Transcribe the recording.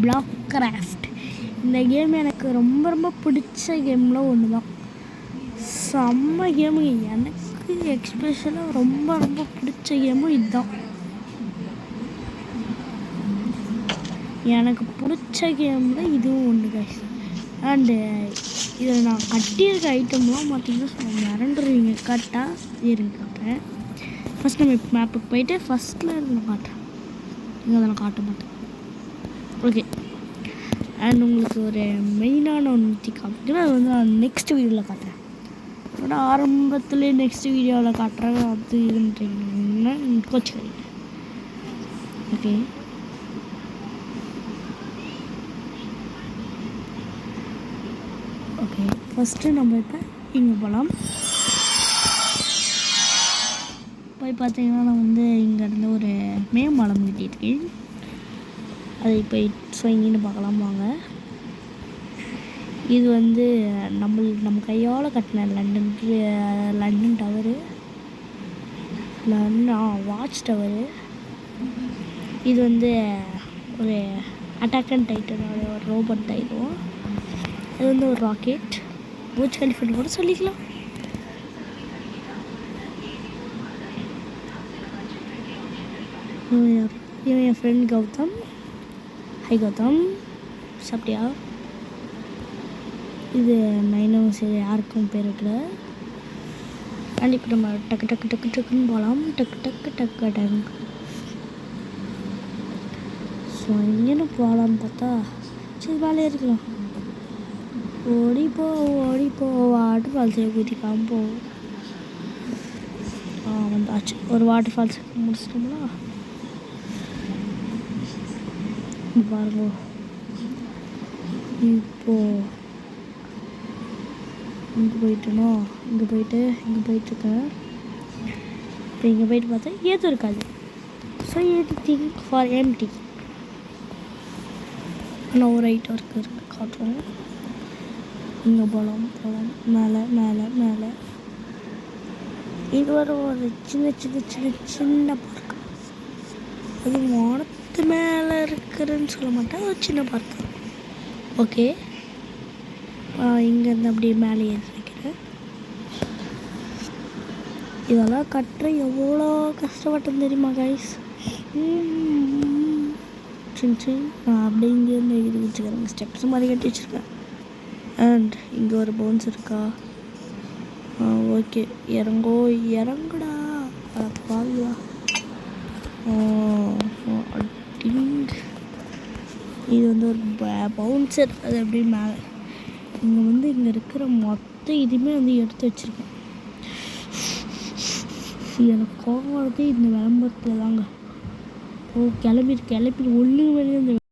Black craft. இந்த game எனக்கு ரொம்ப ரொம்ப பிடிச்ச கேமில் ஒன்று தான். செம்ம கேமுங்க. எனக்கு எக்ஸ்பெஷலாக ரொம்ப ரொம்ப பிடிச்ச கேமும் இதுதான். எனக்கு பிடிச்ச கேமில் இதுவும் ஒன்று கைஸ். அண்டு இதில் நான் கட்டியிருக்க ஐட்டம்லாம் பார்த்தீங்கன்னா மிரண்டுருவீங்க. கரெக்டாக இருங்க காட்டுறேன். ஃபஸ்ட் நம்ம இப்போ மேப்புக்கு போயிட்டு ஃபஸ்ட்டில் இருந்து நான் காட்டுறேன். இங்கே அதை நான் காட்ட மாட்டேன். ஓகே. அண்ட் உங்களுக்கு ஒரு மெயினான ஒன்று காமிக்கிறேன். அது வந்து நான் நெக்ஸ்ட் வீடியோவில் காட்டுறேன். அதோட ஆரம்பத்துலேயே நெக்ஸ்ட் வீடியோவில் காட்டுறேன். அது இதுன்றீங்கன்னா கோச்சுக்கிறீங்க. ஓகே. ஓகே, ஃபஸ்ட்டு நம்ம இப்போ இங்கே போகலாம். போய் பார்த்தீங்கன்னா நான் வந்து இங்கேருந்து ஒரு மேம்பாலம் கட்டியிருக்கேன். அதை போய் இங்கேன்னு பார்க்கலாம் வாங்க. இது வந்து நம்ம கையால் கட்டின லண்டன் டவரு, வாட்ச் டவரு. இது வந்து ஒரு அட்டாக் அண்ட் டைட்டனோட ஒரு ரோபோட் டைட்டும். இது வந்து ஒரு ராக்கெட், பூஜ் கலிஃபன் கூட சொல்லிக்கலாம். இவன் என் ஃப்ரெண்ட் கௌதம். ஹை கௌதம், சாப்பிட்டியா? இது நைனும் சரி யாருக்கும் பேர் வைக்கல. அண்ட் இப்போ நம்ம டக்கு டக்கு டக்கு டக்குன்னு போகலாம். டக்கு டக்கு டக்கு டங்கு. ஸோ இங்கேன்னு போகலான்னு பார்த்தா சரி வேலையாக இருக்கலாம். ஓடிப்போ வாட்டர் ஃபால்ஸை குதிக்காம போ. வந்தாச்சு. ஒரு வாட்டர் ஃபால்ஸ் முடிச்சிட்டோம்னா பாருங்க. இப்போது இங்கே போயிட்டோன்னா இங்கே போயிட்டுருக்கேன். இப்போ இங்கே போயிட்டு பார்த்தா ஏதும் இருக்காது. So anything for empty. ஆனால் ஒரு ஐட்டம் இருக்கு காட்டுறோம். இங்கே போகலாம் மேலே. இது ஒரு சின்ன பார்க். அது வானத்து மேலே இருக்கிறதுன்னு சொல்ல மாட்டேன், ஒரு சின்ன பார்க். ஓகே, இங்கேருந்து அப்படியே மேலே ஏறி வைக்கிறேன். இதெல்லாம் கட்டுற எவ்வளோ கஷ்டப்பட்டேன்னு தெரியுமா கைஸ்? நான் அப்படியே இங்கேருந்து எழுதி வச்சுக்கிறேன். ஸ்டெப்ஸ் மாதிரி கட்டி வச்சுருக்கேன். அண்ட் இங்கே ஒரு போன்ஸ் இருக்கா? ஓகே, இறங்குடா பாருங்களா. இது வந்து ஒரு பவுன்சர். அது அப்படியே மேலே இங்கே இருக்கிற மொத்த இதுவுமே வந்து எடுத்து வச்சுருக்கேன். எனக்கு கோவம் வருது இந்த விளம்பரத்தில் தாங்க. கிளம்பி ஒன்று வெளியே இந்த